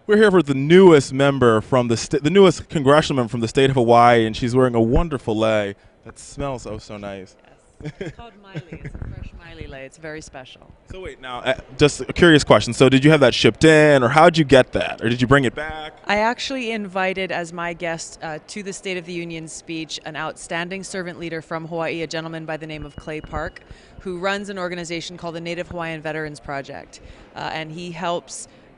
We're here with the newest member from the newest congressional member from the state of Hawaii, and she's wearing a wonderful lei that smells so nice. Yes. It's called Miley. It's a fresh Miley lei. It's very special. So wait, now, just a curious question. So did you have that shipped in, or how did you get that? Or did you bring it back? I actually invited as my guest to the State of the Union speech an outstanding servant leader from Hawaii, a gentleman by the name of Clay Park, who runs an organization called the Native Hawaiian Veterans Project. And he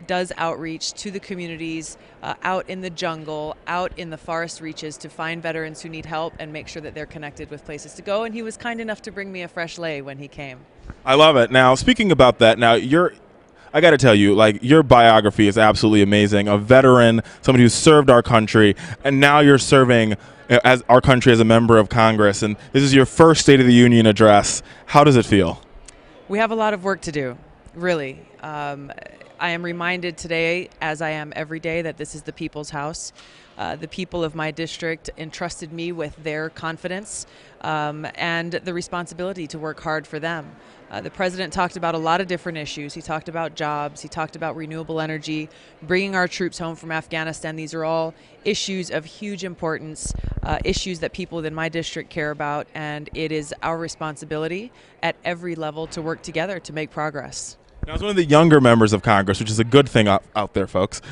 does outreach to the communities out in the jungle, out in the forest reaches to find veterans who need help and make sure that they're connected with places to go. And he was kind enough to bring me a fresh lei when he came. I love it. Now, speaking about that, now I got to tell you, like, your biography is absolutely amazing. A veteran, somebody who served our country, and now you're serving as our country as a member of Congress, and this is your first State of the Union address. How does it feel? We have a lot of work to do, really. I am reminded today, as I am every day, that this is the people's house. The people of my district entrusted me with their confidence and the responsibility to work hard for them. The president talked about a lot of different issues. He talked about jobs. He talked about renewable energy, bringing our troops home from Afghanistan. These are all issues of huge importance, issues that people within my district care about, and it is our responsibility at every level to work together to make progress. Now, as one of the younger members of Congress, which is a good thing out there, folks,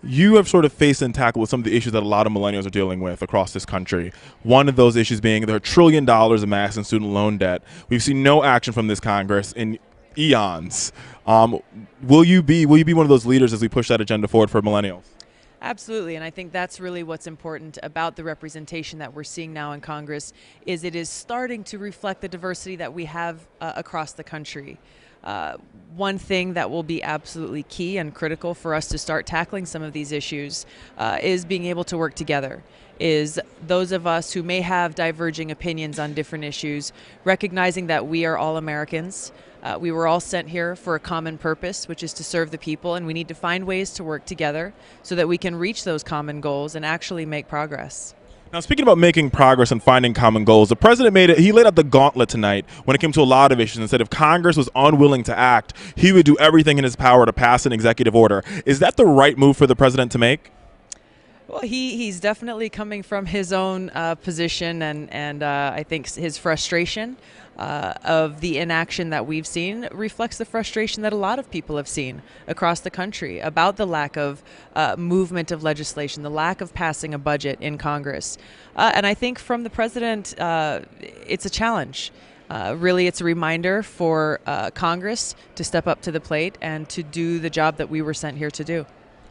you have sort of faced and tackled with some of the issues that a lot of millennials are dealing with across this country. One of those issues being there are $1 trillion of massive student loan debt. We've seen no action from this Congress in eons. Will you be one of those leaders as we push that agenda forward for millennials? Absolutely, and I think that's really what's important about the representation that we're seeing now in Congress is it is starting to reflect the diversity that we have across the country. One thing that will be absolutely key and critical for us to start tackling some of these issues is being able to work together. Is those of us who may have diverging opinions on different issues, recognizing that we are all Americans. We were all sent here for a common purpose, which is to serve the people, and we need to find ways to work together so that we can reach those common goals and actually make progress. Now, speaking about making progress and finding common goals, the president he laid out the gauntlet tonight when it came to a lot of issues and said if Congress was unwilling to act, he would do everything in his power to pass an executive order. Is that the right move for the president to make? Well, he's definitely coming from his own position and I think his frustration of the inaction that we've seen reflects the frustration that a lot of people have seen across the country about the lack of movement of legislation, the lack of passing a budget in Congress. And I think from the president, it's a challenge. Really, it's a reminder for Congress to step up to the plate and to do the job that we were sent here to do.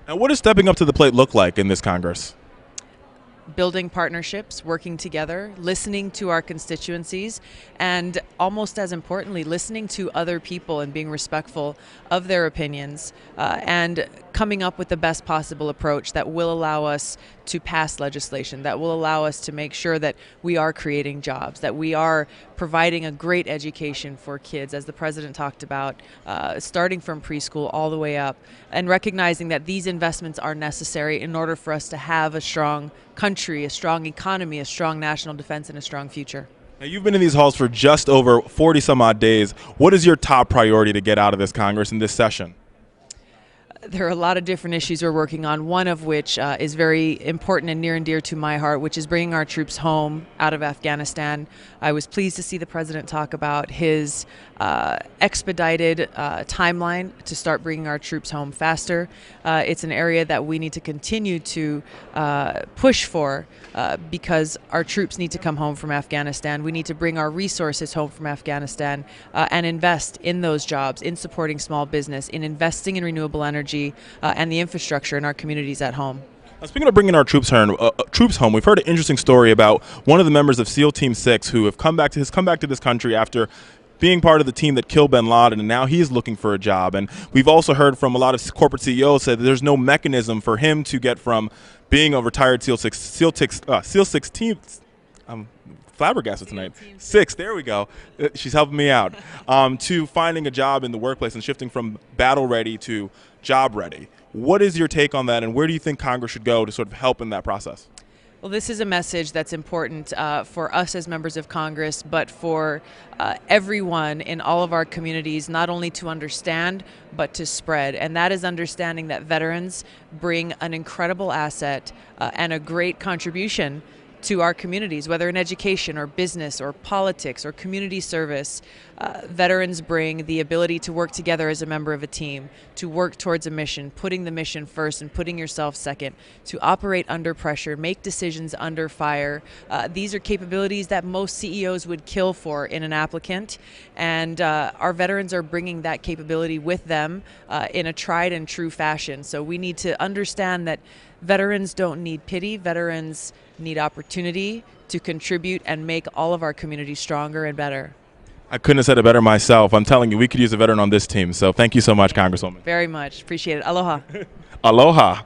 Now, what does stepping up to the plate look like in this Congress? Building partnerships, working together, listening to our constituencies, and almost as importantly, listening to other people and being respectful of their opinions, and coming up with the best possible approach that will allow us to pass legislation, that will allow us to make sure that we are creating jobs, that we are providing a great education for kids, as the president talked about, starting from preschool all the way up, and recognizing that these investments are necessary in order for us to have a strong country, a strong economy, a strong national defense, and a strong future. Now, you've been in these halls for just over 40 some odd days. What is your top priority to get out of this Congress in this session? There are a lot of different issues we're working on, one of which is very important and near and dear to my heart, which is bringing our troops home out of Afghanistan. I was pleased to see the president talk about his expedited timeline to start bringing our troops home faster. It's an area that we need to continue to push for because our troops need to come home from Afghanistan. We need to bring our resources home from Afghanistan and invest in those jobs, in supporting small business, in investing in renewable energy and the infrastructure in our communities at home. Now, speaking of bringing our troops home, we've heard an interesting story about one of the members of SEAL Team 6 who has come back to this country after being part of the team that killed bin Laden, and now he's looking for a job. And we've also heard from a lot of corporate CEOs say that there's no mechanism for him to get from being a retired SEAL 16. I'm flabbergasted tonight. 6, there we go. She's helping me out. To finding a job in the workplace and shifting from battle ready to job ready. What is your take on that, and where do you think Congress should go to sort of help in that process? Well, this is a message that's important for us as members of Congress, but for everyone in all of our communities, not only to understand, but to spread. And that is understanding that veterans bring an incredible asset and a great contribution to our communities, whether in education or business or politics or community service. Veterans bring the ability to work together as a member of a team, to work towards a mission, putting the mission first and putting yourself second, to operate under pressure, make decisions under fire. These are capabilities that most CEOs would kill for in an applicant, and our veterans are bringing that capability with them in a tried and true fashion. So we need to understand that veterans don't need pity. Veterans need opportunity to contribute and make all of our communities stronger and better. I couldn't have said it better myself. I'm telling you, we could use a veteran on this team. So thank you so much, Congresswoman. Very much. Appreciate it. Aloha. Aloha.